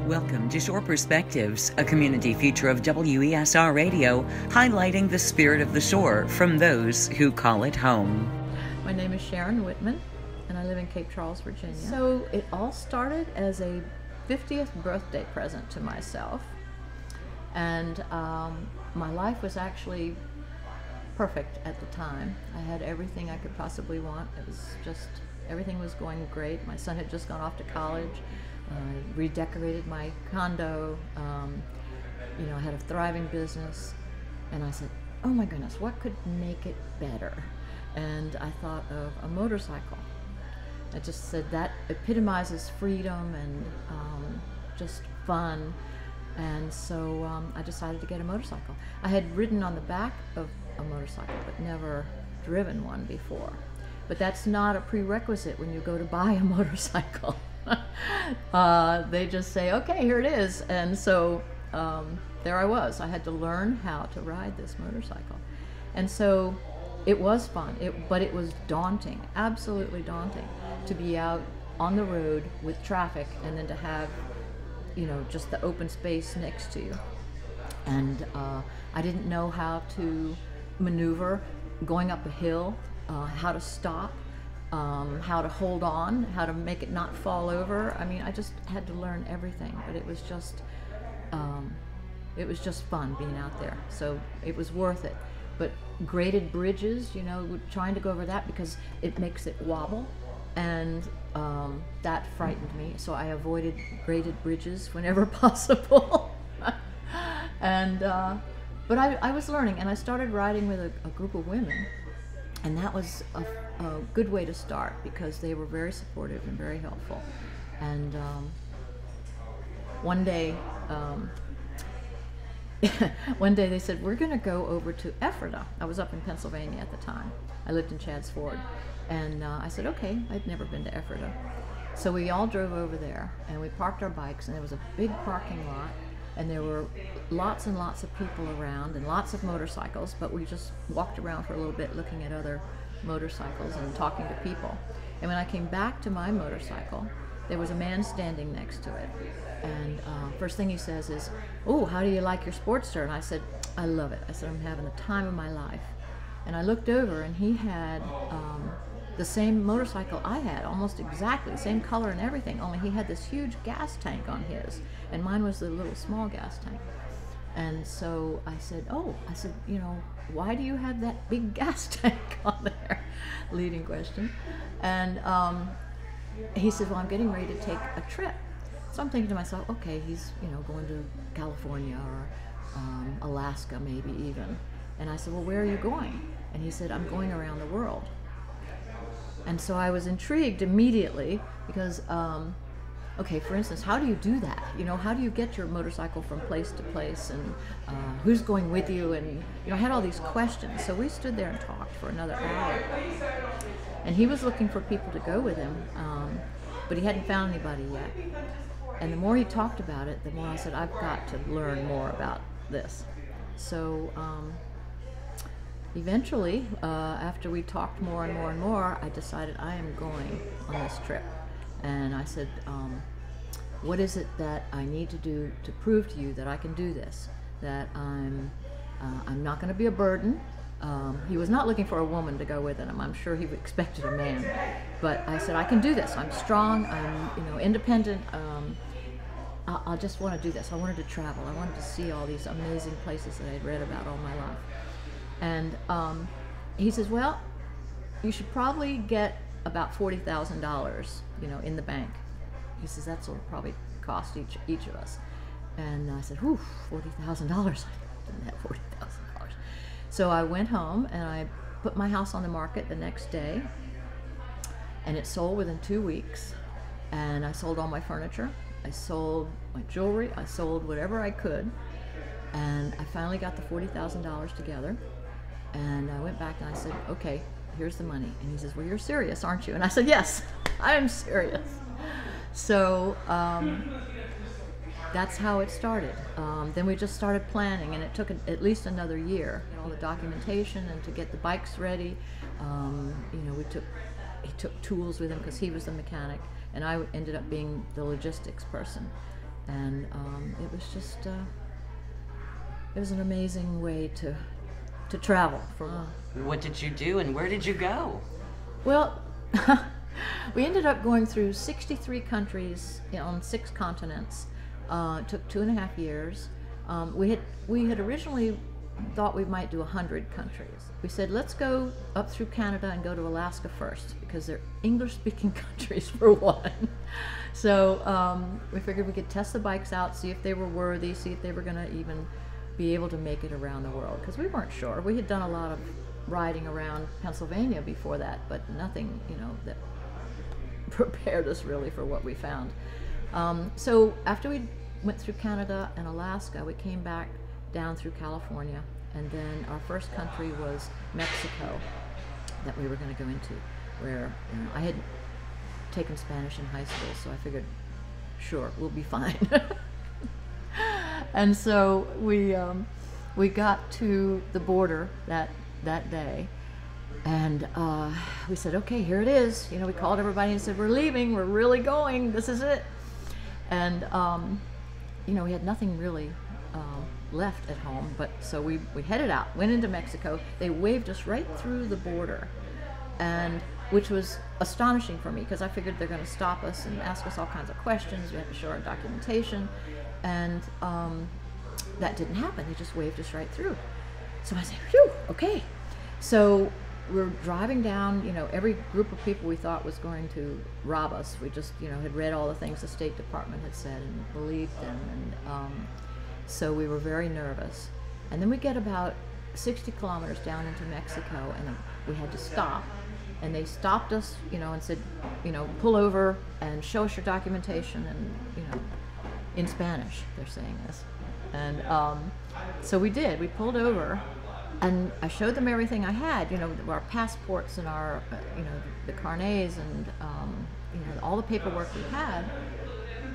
Welcome to Shore Perspectives, a community feature of WESR Radio, highlighting the spirit of the shore from those who call it home. My name is Sharon Whitman, and I live in Cape Charles, Virginia. So it all started as a 50th birthday present to myself, and my life was actually perfect at the time. I had everything I could possibly want. It was just, everything was going great. My son had just gone off to college. Redecorated my condo. I had a thriving business, and I said, oh my goodness, what could make it better? And I thought of a motorcycle. I just said that epitomizes freedom and just fun, and so I decided to get a motorcycle. I had ridden on the back of a motorcycle but never driven one before, but that's not a prerequisite when you go to buy a motorcycle. They just say, okay, here it is. And so there I was. I had to learn how to ride this motorcycle. And so it was fun, but it was daunting, absolutely daunting, to be out on the road with traffic and then to have, just the open space next to you. And I didn't know how to maneuver going up a hill, how to stop. How to hold on, how to make it not fall over. I mean, I just had to learn everything, but it was just fun being out there. So it was worth it. But graded bridges, trying to go over that because it makes it wobble, and that frightened me. So I avoided graded bridges whenever possible. And but I was learning, and I started riding with a group of women. And that was a good way to start because they were very supportive and very helpful. And one day they said, we're going to go over to Ephrata. I was up in Pennsylvania at the time. I lived in Chadds Ford. And I said, okay, I'd never been to Ephrata. So we all drove over there, and we parked our bikes, and there was a big parking lot. And there were lots and lots of people around and lots of motorcycles, but we just walked around for a little bit looking at other motorcycles and talking to people. And when I came back to my motorcycle, there was a man standing next to it. And first thing he says is, oh, how do you like your Sportster? And I said, I love it. I said, I'm having the time of my life. And I looked over, and he had the same motorcycle I had, almost exactly, same color and everything, only he had this huge gas tank on his, and mine was the little small gas tank. And so I said, why do you have that big gas tank on there? Leading question. And he said, well, I'm getting ready to take a trip. So I'm thinking to myself, okay, he's going to California or Alaska maybe even. And I said, well, where are you going? And he said, I'm going around the world. And so I was intrigued immediately because, okay, for instance, how do you do that? How do you get your motorcycle from place to place, and who's going with you? And I had all these questions. So we stood there and talked for another hour. And he was looking for people to go with him, but he hadn't found anybody yet. And the more he talked about it, the more I said, I've got to learn more about this. So eventually, after we talked more and more and more, I decided I am going on this trip. And I said, what is it that I need to do to prove to you that I can do this? That I'm not going to be a burden. He was not looking for a woman to go with him. I'm sure he expected a man. But I said, I can do this. I'm strong. I'm independent. I just want to do this. I wanted to travel. I wanted to see all these amazing places that I'd read about all my life. And he says, well, you should probably get about $40,000, in the bank. He says, that's what it'll probably cost each of us. And I said, whew, $40,000. I didn't have $40,000. So I went home and I put my house on the market the next day, and it sold within 2 weeks. And I sold all my furniture. I sold my jewelry. I sold whatever I could. And I finally got the $40,000 together. And I went back and I said, okay, here's the money. And he says, well, you're serious, aren't you? And I said, yes, I am serious. So that's how it started. Then we just started planning, and it took at least another year. All the documentation and to get the bikes ready. He took tools with him because he was the mechanic, and I ended up being the logistics person. And it was just, it was an amazing way to travel. What did you do and where did you go? Well, we ended up going through 63 countries on 6 continents. It took 2.5 years. We had originally thought we might do 100 countries. We said, let's go up through Canada and go to Alaska first, because they're English-speaking countries for one. So we figured we could test the bikes out, see if they were worthy, see if they were going to even be able to make it around the world, because we weren't sure. We had done a lot of riding around Pennsylvania before that, but nothing, that prepared us really for what we found. So after we went through Canada and Alaska, we came back down through California, and then our first country was Mexico that we were going to go into, where I had taken Spanish in high school, so I figured, sure, we'll be fine. And so we got to the border that day, and we said, okay, here it is. We called everybody and said, we're leaving, we're really going, this is it. And we had nothing really left at home, but so we headed out, went into Mexico. They waved us right through the border, and which was astonishing for me, because I figured they're going to stop us and ask us all kinds of questions. We had to show our documentation, and that didn't happen. They just waved us right through. So I said, phew, okay. So we're driving down, every group of people we thought was going to rob us. We just, had read all the things the State Department had said and believed them, and so we were very nervous. And then we get about 60 kilometers down into Mexico, and we had to stop. And they stopped us, and said, pull over and show us your documentation, and, in Spanish, they're saying this. And so we did. We pulled over, and I showed them everything I had, our passports and our, the carnets and, all the paperwork we had.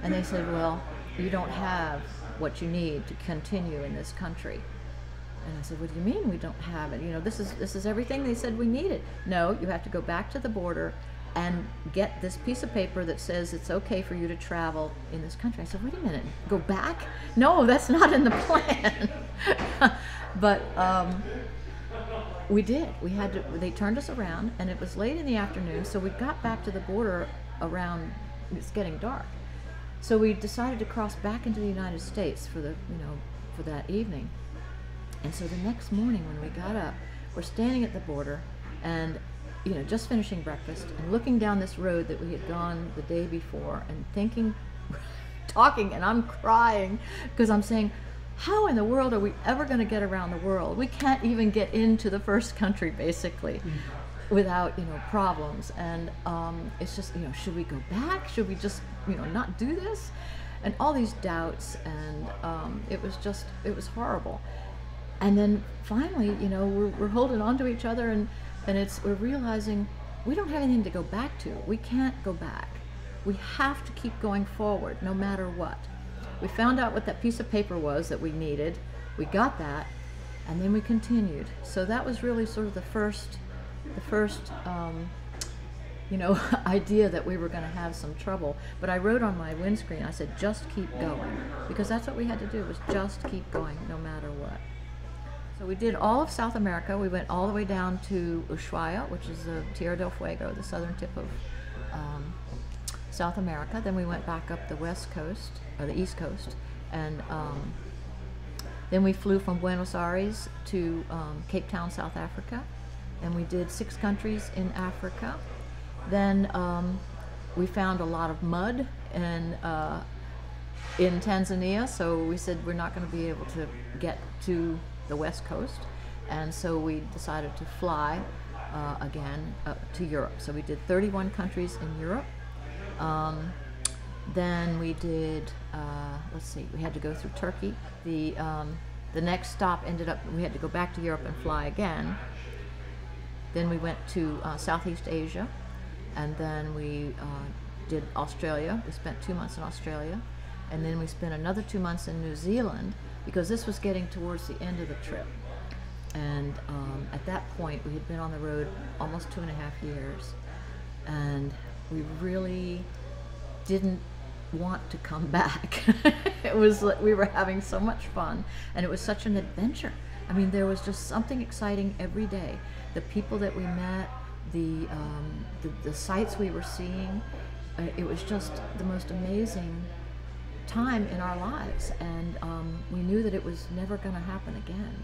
And they said, well, you don't have what you need to continue in this country. And I said, what do you mean we don't have it? This is everything they said we needed. No, you have to go back to the border and get this piece of paper that says it's okay for you to travel in this country. I said, wait a minute, go back? No, that's not in the plan. But we did. They turned us around, and it was late in the afternoon, so we got back to the border around, it's getting dark. So we decided to cross back into the United States for that evening. And so the next morning when we got up, we're standing at the border and, just finishing breakfast and looking down this road that we had gone the day before and thinking, talking, and I'm crying because I'm saying, how in the world are we ever going to get around the world? We can't even get into the first country, basically, without, problems. And it's just, should we go back? Should we just, not do this? And all these doubts, and it was horrible. And then finally, we're holding on to each other, and we're realizing we don't have anything to go back to. We can't go back. We have to keep going forward, no matter what. We found out what that piece of paper was that we needed. We got that, and then we continued. So that was really sort of the first idea that we were going to have some trouble. But I wrote on my windscreen, I said, just keep going, because that's what we had to do, was just keep going, no matter what. So we did all of South America. We went all the way down to Ushuaia, which is the Tierra del Fuego, the southern tip of South America. Then we went back up the west coast, or the east coast, and then we flew from Buenos Aires to Cape Town, South Africa, and we did 6 countries in Africa. Then we found a lot of mud in Tanzania, so we said we're not going to be able to get to the west coast, and so we decided to fly again to Europe. So we did 31 countries in Europe. Then we did, let's see, we had to go through Turkey. The next stop ended up, we had to go back to Europe and fly again. Then we went to Southeast Asia, and then we did Australia. We spent 2 months in Australia, and then we spent another 2 months in New Zealand, because this was getting towards the end of the trip. And at that point, we had been on the road almost 2.5 years, and we really didn't want to come back. It was like we were having so much fun, and it was such an adventure. I mean, there was just something exciting every day. The people that we met, the sights we were seeing, it was just the most amazing time in our lives, and we knew that it was never going to happen again.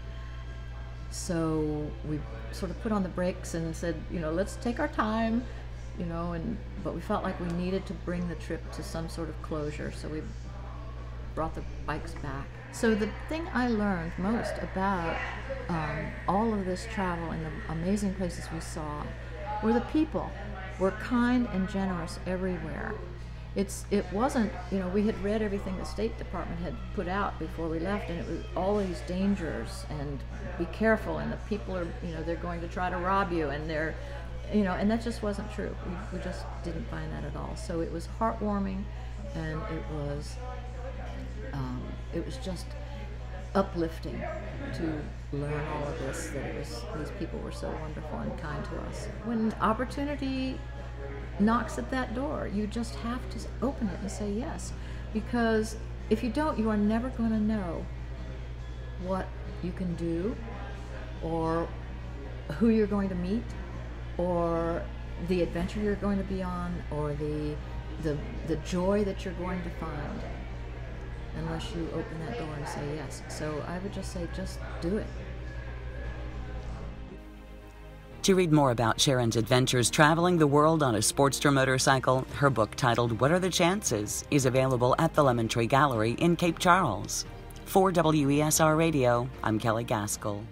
So we sort of put on the brakes and said, let's take our time, but we felt like we needed to bring the trip to some sort of closure, so we brought the bikes back. So the thing I learned most about all of this travel and the amazing places we saw were the people were kind and generous everywhere. It wasn't, we had read everything the State Department had put out before we left, and it was all these dangers and be careful, and the people are, they're going to try to rob you, and they're, and that just wasn't true. We just didn't find that at all. So it was heartwarming, and it was just uplifting to learn all of this, that these people were so wonderful and kind to us. When opportunity knocks at that door, you just have to open it and say yes, because if you don't, you are never going to know what you can do, or who you're going to meet, or the adventure you're going to be on, or the joy that you're going to find, unless you open that door and say yes. So I would just say, just do it. To read more about Sharon's adventures traveling the world on a Sportster motorcycle, her book titled What Are the Chances is available at the Lemon Tree Gallery in Cape Charles. For WESR Radio, I'm Kelley Gaskell.